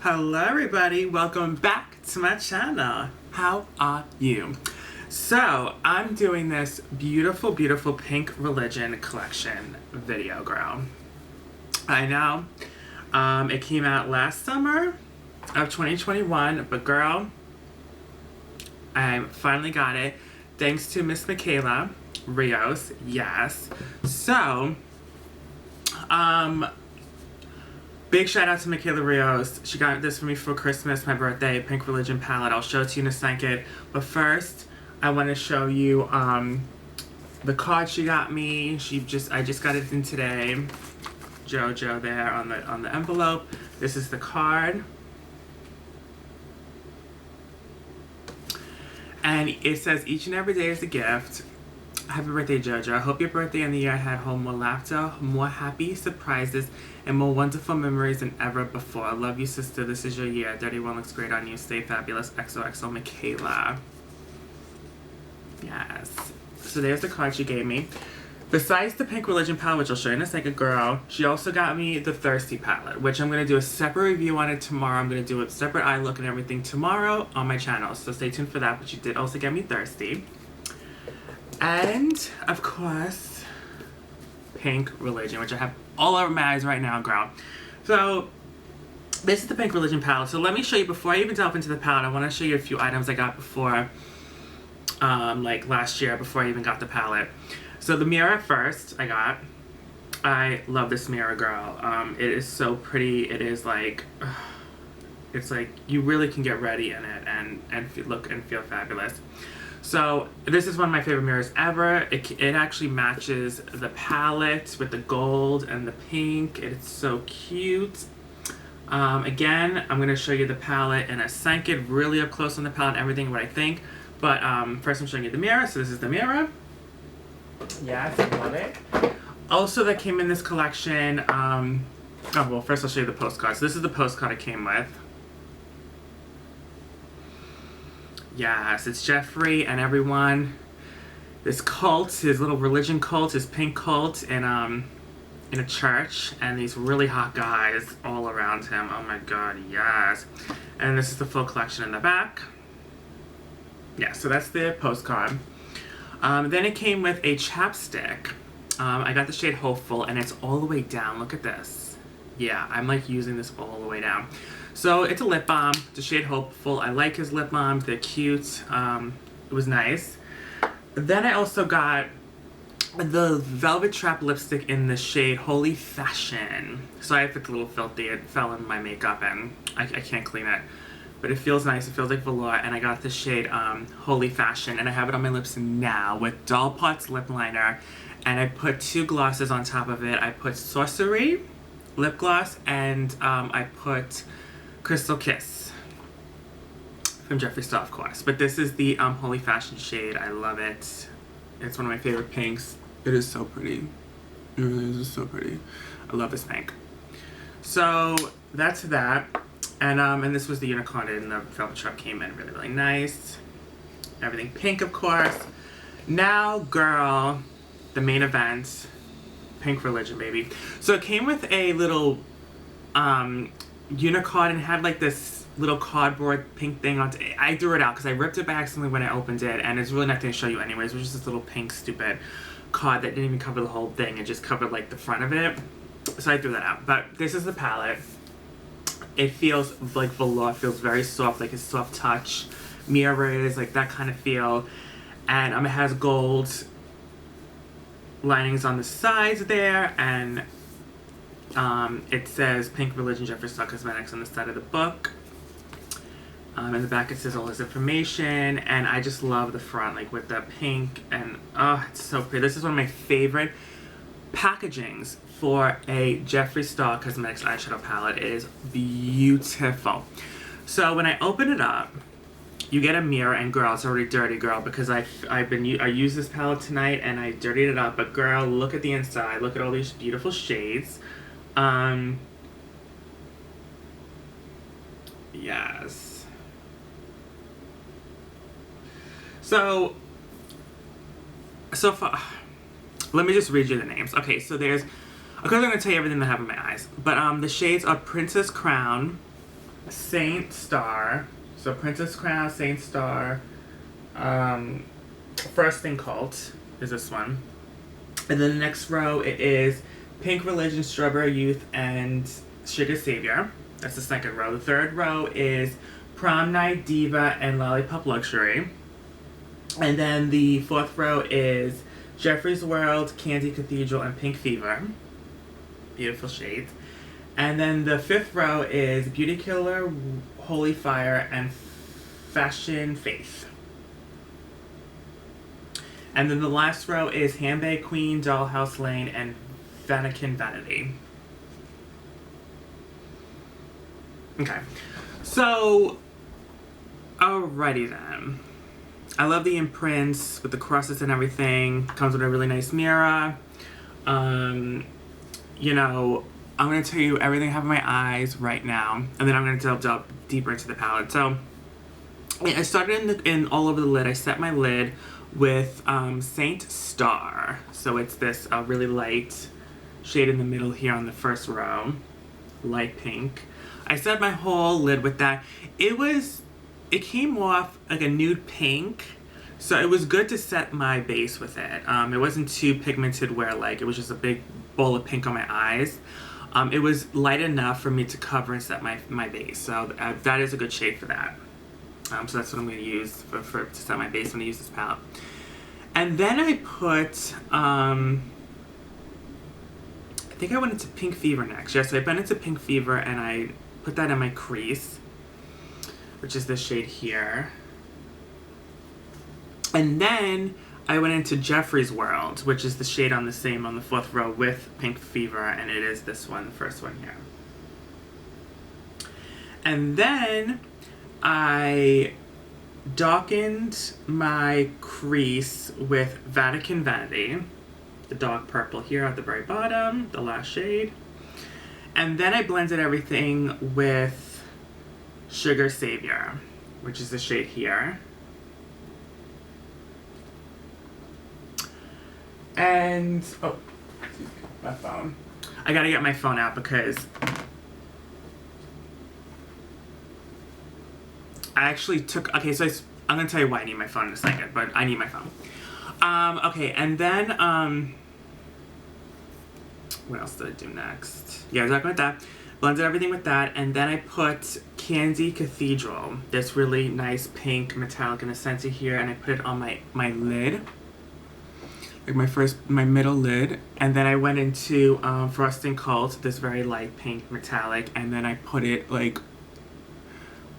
Hello everybody, welcome back to my channel. How are you? So, I'm doing this beautiful, beautiful Pink Religion collection video, girl. I know, it came out last summer of 2021, but girl, I finally got it thanks to Miss Mikayla Rios, yes. So, big shout out to Mikayla Rios. She got this for me for Christmas, my birthday, Pink Religion palette. I'll show it to you in a second. But first, I want to show you the card she got me. I just got it in today. JoJo there on the envelope. This is the card. And it says each and every day is a gift. Happy birthday, JoJo. I hope your birthday and the year ahead hold more laughter, more happy surprises, and more wonderful memories than ever before. I love you, sister. This is your year. Dirty One looks great on you. Stay fabulous. XOXO Mikayla. Yes. So there's the card she gave me. Besides the Pink Religion palette, which I'll show you in a second, girl, she also got me the Thirsty palette, which I'm going to do a separate review on it tomorrow. I'm going to do a separate eye look and everything tomorrow on my channel. So stay tuned for that. But she did also get me Thirsty. And, of course, Pink Religion, which I have all over my eyes right now, girl. So, this is the Pink Religion palette. So let me show you, before I even delve into the palette, I want to show you a few items I got before, like last year, before I even got the palette. So the mirror first I got. I love this mirror, girl. It is so pretty. It is like, it's like you really can get ready in it and look and feel fabulous. So this is one of my favorite mirrors ever. It actually matches the palette with the gold and the pink. It's so cute. Again, I'm going to show you the palette in a second, really up close on the palette and everything, what I think. But first I'm showing you the mirror. So this is the mirror. Yes, I love it. Also that came in this collection, oh well, first I'll show you the postcards. This is the postcard it came with. Yes, it's Jeffree and everyone. This cult, his little religion cult, his pink cult in a church, and these really hot guys all around him. Oh my god, yes. And this is the full collection in the back. Yeah, so that's the postcard. Then it came with a chapstick. I got the shade Hopeful, and it's all the way down. Look at this. Yeah, I'm like using this all the way down. So it's a lip balm, the shade Hopeful. I like his lip balms, they're cute. It was nice. Then I also got the Velvet Trap lipstick in the shade Holy Fashion. Sorry if it's a little filthy, it fell in my makeup and I can't clean it. But it feels nice, it feels like velour, and I got the shade Holy Fashion, and I have it on my lips now with Doll Potts lip liner. And I put two glosses on top of it. I put Sorcery lip gloss, and I put Crystal Kiss from Jeffree, of course. But this is the Holy Fashion shade. I love it. It's one of my favorite pinks. It is so pretty. It really is so pretty. I love this pink. So that's that. And this was the unicorn, and the Velvet Trap came in really, really nice. Everything pink, of course. Now, girl, the main event, Pink Religion, baby. So it came with a little unicorn and had like this little cardboard pink thing on it. I threw it out because I ripped it by accidentally when I opened it, and it's really nothing to show you anyways. It was just this little pink stupid card that didn't even cover the whole thing. It just covered like the front of it. So I threw that out. But this is the palette. It feels like velour. It feels very soft, like a soft touch. Mirrors, like that kind of feel. And it has gold linings on the sides there, and it says Pink Religion Jeffree Star Cosmetics on the side of the book. In the back it says all his information, and I just love the front, like with the pink, and oh, it's so pretty. This is one of my favorite packagings for a Jeffree Star Cosmetics eyeshadow palette. It is beautiful. So when I open it up, you get a mirror, and girl, it's already dirty, girl, because I used this palette tonight and I dirtied it up. But girl, look at the inside. Look at all these beautiful shades. Yes. So far, let me just read you the names. Okay, so there's, of course I'm going to tell you everything that I have in my eyes. But the shades are Princess Crown, Saint Star. So Princess Crown, Saint Star. First Thing Cult is this one. And then the next row it is Pink Religion, Strawberry Youth, and Sugar Savior. That's the second row. The third row is Prom Night, Diva, and Lollipop Luxury. And then the fourth row is Jeffree's World, Candy Cathedral, and Pink Fever. Beautiful shades. And then the fifth row is Beauty Killer, Holy Fire, and Fashion Faith. And then the last row is Handbag Queen, Dollhouse Lane, and Vatican Vanity. Okay. So, alrighty then. I love the imprints with the crosses and everything. Comes with a really nice mirror. You know, I'm going to tell you everything I have in my eyes right now. And then I'm going to delve deeper into the palette. So, I started in all over the lid. I set my lid with Saint Star. So it's this really light shade in the middle here on the first row. Light pink. I set my whole lid with that. It came off like a nude pink. So it was good to set my base with it. It wasn't too pigmented where like it was just a big bowl of pink on my eyes. It was light enough for me to cover and set my base. So that is a good shade for that. So that's what I'm going to use to set my base when I use this palette. And then I put, I think I went into Pink Fever next. Yeah, so I went into Pink Fever and I put that in my crease, which is this shade here. And then I went into Jeffree's World, which is the shade on the fourth row with Pink Fever, and it is this one, the first one here. And then I darkened my crease with Vatican Vanity, the dark purple here at the very bottom, the last shade. And then I blended everything with Sugar Savior, which is the shade here. And, oh, excuse me, my phone. I gotta get my phone out because I actually took, okay, so I'm gonna tell you why I need my phone in a second, but I need my phone. Okay, and then, what else did I do next? Yeah, I was talking about that. Blended everything with that, and then I put Candy Cathedral, this really nice pink metallic in the center here, and I put it on my lid. Like my middle lid, and then I went into Frosting Cult, this very light pink metallic, and then I put it like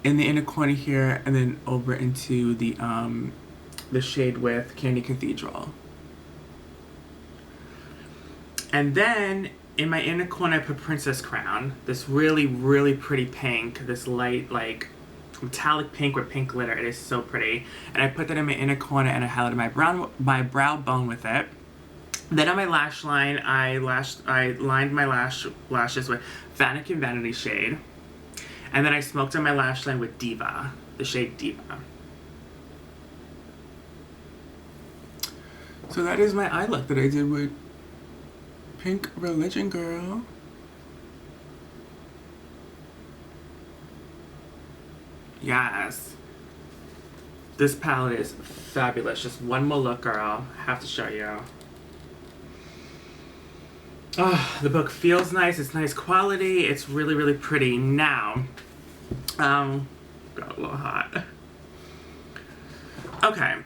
in the inner corner here, and then over into the shade with Candy Cathedral. And then in my inner corner I put Princess Crown, this really, really pretty pink, this light like metallic pink with pink glitter. It is so pretty. And I put that in my inner corner and I highlighted my brow bone with it. Then on my lash line, I lined my lashes with Vatican Vanity shade. And then I smoked on my lash line with Diva, the shade Diva. So that is my eye look that I did with Pink Religion, girl. Yes. This palette is fabulous. Just one more look, girl. I have to show you. Oh, the book feels nice. It's nice quality. It's really, really pretty. Now, got a little hot. Okay.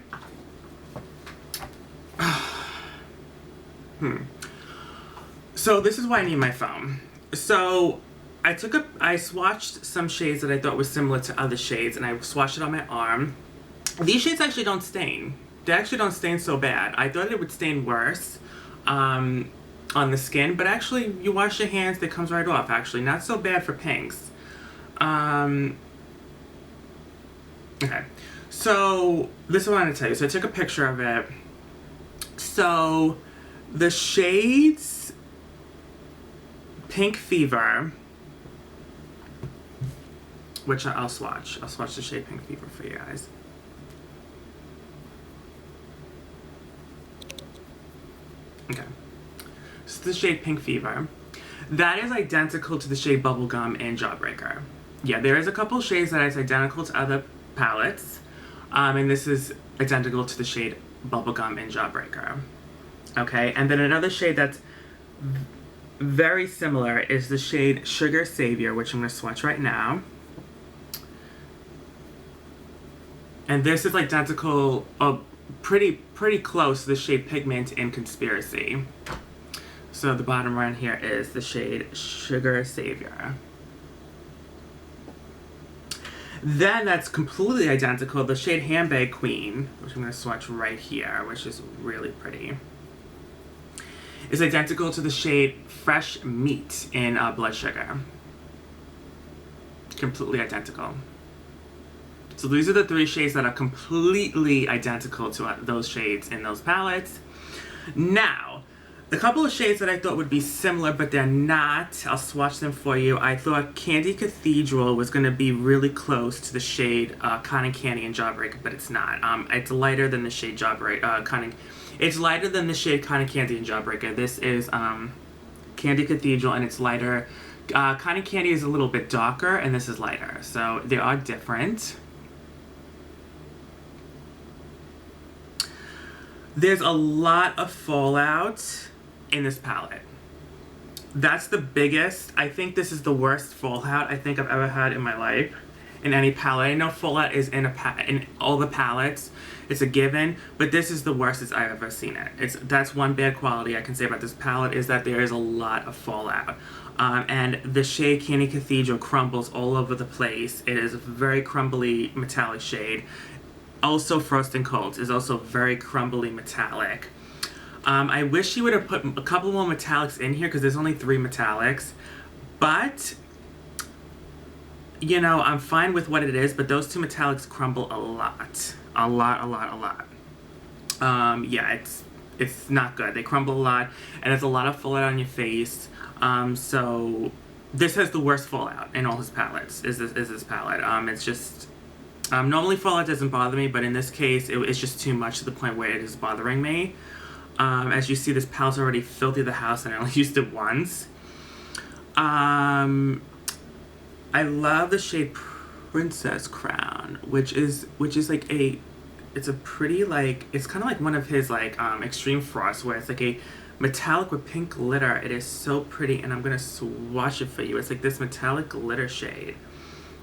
So this is why I need my phone. So I swatched some shades that I thought were similar to other shades, and I swatched it on my arm. These shades actually don't stain. They actually don't stain so bad. I thought it would stain worse on the skin, but actually, you wash your hands, it comes right off, actually. Not so bad for pinks. Okay. So, this is what I want to tell you. So, I took a picture of it. So, the shades Pink Fever, which I'll swatch. I'll swatch the shade Pink Fever for you guys. Okay. So the shade Pink Fever. That is identical to the shade Bubblegum and Jawbreaker. Yeah, there is a couple shades that is identical to other palettes. And this is identical to the shade Bubblegum in Jawbreaker. Okay, and then another shade that's very similar is the shade Sugar Savior, which I'm going to swatch right now. And this is identical, pretty close to the shade Pigment in Conspiracy. So the bottom right here is the shade Sugar Savior. Then that's completely identical, the shade Handbag Queen, which I'm going to swatch right here, which is really pretty, is identical to the shade Fresh Meat in Blood Sugar. Completely identical. So these are the three shades that are completely identical to those shades in those palettes. Now, the couple of shades that I thought would be similar, but they're not, I'll swatch them for you. I thought Candy Cathedral was going to be really close to the shade Cotton Candy in Jawbreaker, but it's not. It's lighter than the shade It's lighter than the shade Cotton Candy in Jawbreaker. This is Candy Cathedral, and it's lighter. Cotton Candy is a little bit darker, and this is lighter. So they are different. There's a lot of fallout in this palette. That's the biggest. I think this is the worst fallout I think I've ever had in my life in any palette. I know fallout is in all the palettes. It's a given, but this is the worst as I've ever seen it. That's one bad quality I can say about this palette, is that there is a lot of fallout. And the shade Candy Cathedral crumbles all over the place. It is a very crumbly metallic shade. Also, Frost and Cold is also very crumbly metallic. I wish she would have put a couple more metallics in here because there's only 3 metallics. But, you know, I'm fine with what it is, but those 2 metallics crumble a lot. A lot. Yeah, it's not good. They crumble a lot, and there's a lot of fallout on your face. So this has the worst fallout in all his palettes, is this palette. It's just... normally fallout doesn't bother me, but in this case, it's just too much to the point where it is bothering me. As you see, this palette's already filthy the house, and I only used it once. I love the shade Princess Crown, which is like it's a pretty, like, it's kind of like one of his, like, Extreme Frost, where it's like a metallic with pink glitter. It is so pretty, and I'm gonna swatch it for you. It's like this metallic glitter shade,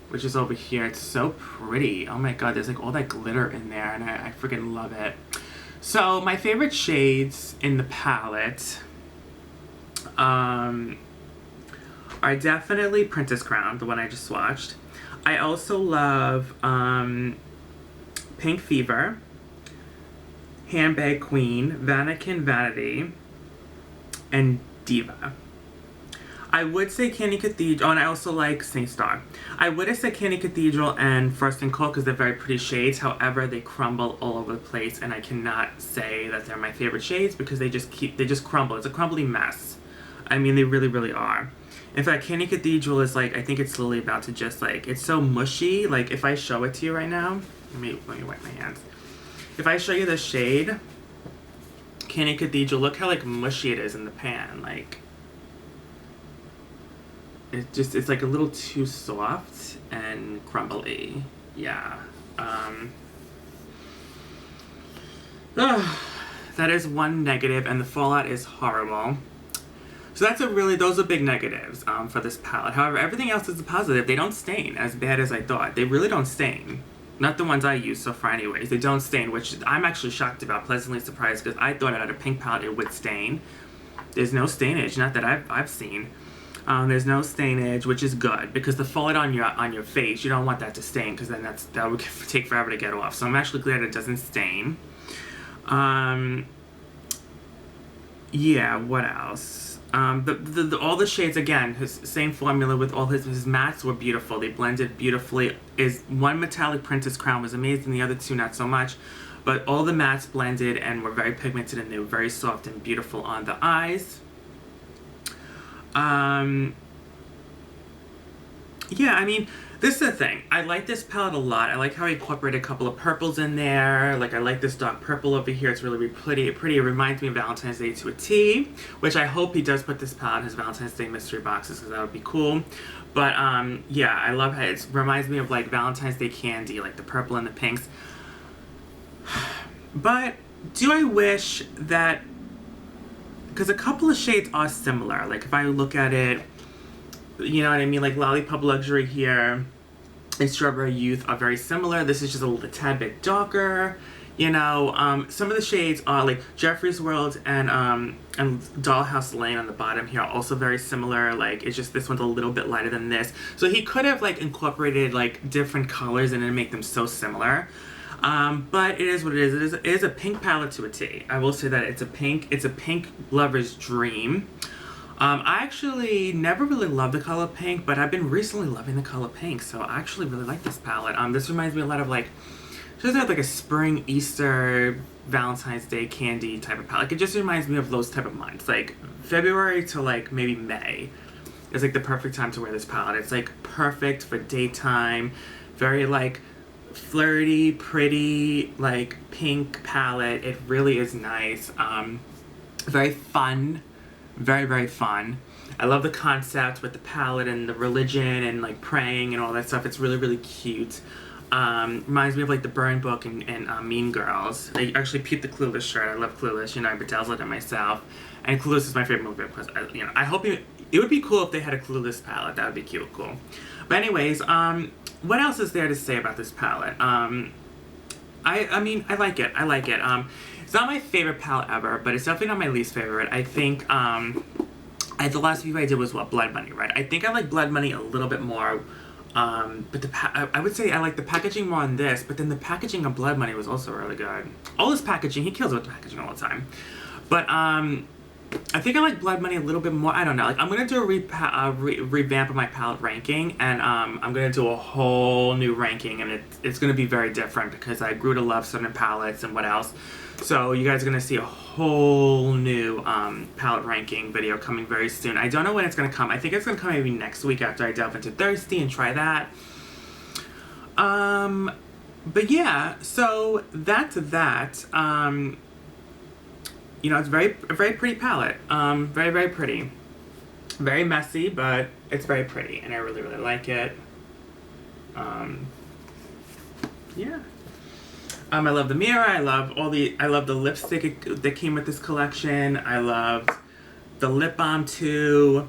which is over here. It's so pretty. Oh my god, there's like all that glitter in there, and I freaking love it. So my favorite shades in the palette are definitely Princess Crown, the one I just swatched. I also love Pink Fever, Handbag Queen, Vatican Vanity, and Diva. I would say Candy Cathedral, and I also like Saint Star. I would have said Candy Cathedral and Frost and Cold because they're very pretty shades. However, they crumble all over the place, and I cannot say that they're my favorite shades because they just crumble. It's a crumbly mess. I mean, they really, really are. In fact, Candy Cathedral is like, I think it's slowly about to just like, it's so mushy. Like, if I show it to you right now, let me wipe my hands. If I show you the shade, Candy Cathedral, look how like mushy it is in the pan. Like, it's like a little too soft and crumbly. Yeah. That is one negative, and the fallout is horrible. So those are big negatives for this palette. However, everything else is a positive. They don't stain as bad as I thought. They really don't stain. Not the ones I use so far anyways. They don't stain, which I'm actually shocked about, pleasantly surprised, because I thought out of pink palette it would stain. There's no stainage, not that I've seen. There's no stainage, which is good, because the fallout on your face, you don't want that to stain, because then that would take forever to get off. So I'm actually glad it doesn't stain. Yeah, what else? All the shades, again, his same formula with all his mattes were beautiful. They blended beautifully. One metallic Princess Crown was amazing, the other 2 not so much. But all the mattes blended and were very pigmented, and they were very soft and beautiful on the eyes. Yeah, I mean, this is the thing. I like this palette a lot. I like how he incorporated a couple of purples in there. Like, I like this dark purple over here. It's really, really pretty. It reminds me of Valentine's Day to a T, which I hope he does put this palette in his Valentine's Day mystery boxes, because that would be cool. But, yeah, I love how it reminds me of, like, Valentine's Day candy, like the purple and the pinks. But do I wish that... Because a couple of shades are similar. Like, if I look at it... You know what I mean? Like Lollipop Luxury here and Strawberry Youth are very similar. This is just a tad bit darker. You know, some of the shades are like Jeffree's World and Dollhouse Lane on the bottom here are also very similar. Like, it's just this one's a little bit lighter than this. So he could have like incorporated like different colors and then make them so similar. But it is what it is. It is a pink palette to a T. I will say that it's a pink lover's dream. I actually never really loved the color pink, but I've been recently loving the color pink, so I actually really like this palette. This reminds me a lot of like, just like a spring, Easter, Valentine's Day candy type of palette. Like, it just reminds me of those type of months. Like, February to like maybe May is like the perfect time to wear this palette. It's like perfect for daytime, very like flirty, pretty, like pink palette. It really is nice. Very fun. Very, very fun. I love the concept with the palette and the religion and like praying and all that stuff. It's really, really cute. Reminds me of like the Burn book and Mean Girls. I actually peeped the Clueless shirt. I love Clueless. You know, I bedazzled it myself. And Clueless is my favorite movie because, I hope it would be cool if they had a Clueless palette. That would be cute, cool. But anyways, what else is there to say about this palette? I mean, I like it. I like it. It's not my favorite palette ever, but it's definitely not my least favorite. I think, the last review I did was what? Blood Money, right? I think I like Blood Money a little bit more, but I would say I like the packaging more on this, but then the packaging of Blood Money was also really good. All this packaging, he kills with the packaging all the time. But, I think I like Blood Money a little bit more. I don't know. Like, I'm going to do a revamp of my palette ranking, and I'm going to do a whole new ranking, and it's going to be very different because I grew to love certain palettes and what else. So you guys are going to see a whole new palette ranking video coming very soon. I don't know when it's going to come. I think it's going to come maybe next week after I delve into Thirsty and try that. But yeah, so that's that. You know, it's a very pretty palette. Very, very pretty. Very messy, but it's very pretty, and I really, really like it. Yeah. I love the mirror. I love the lipstick that came with this collection. I loved the lip balm too.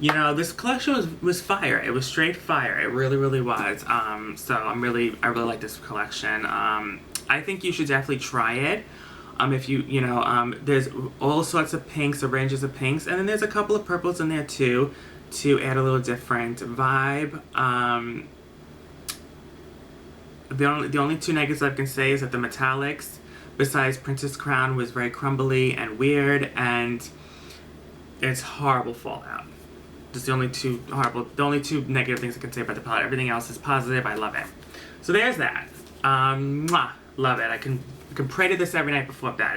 You know, this collection was fire. It was straight fire. It really, really was. So I really like this collection. I think you should definitely try it. If you know, there's all sorts of pinks, or ranges of pinks, and then there's a couple of purples in there too, to add a little different vibe. The only two negatives I can say is that the metallics, besides Princess Crown, was very crumbly and weird, and it's horrible fallout. Just the only two negative things I can say about the palette. Everything else is positive. I love it. So there's that. Love it. I can pray to this every night before bed.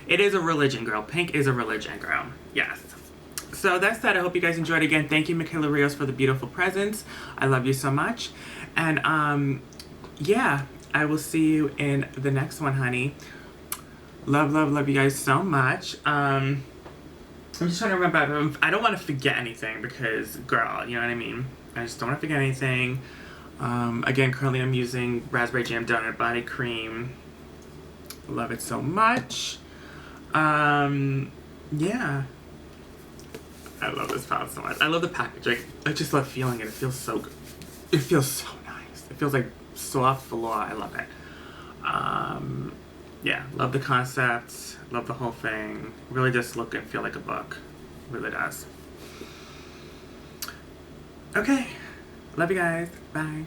It is a religion, girl. Pink is a religion, girl. Yes. So that's that. I hope you guys enjoyed. Again, thank you, Mikayla Rios, for the beautiful presents. I love you so much. And, yeah, I will see you in the next one, honey. Love, love, love you guys so much. I'm just trying to remember. I don't want to forget anything because, girl, you know what I mean? I just don't want to forget anything. Again, currently I'm using Raspberry Jam Donut Body Cream. Love it so much. Yeah. I love this palette so much. I love the packaging. I just love feeling it. It feels so good. It feels so nice. It feels like soft velour. I love it. Yeah, love the concept. Love the whole thing. Really just look and feel like a book. Really does. Okay. Love you guys. Bye.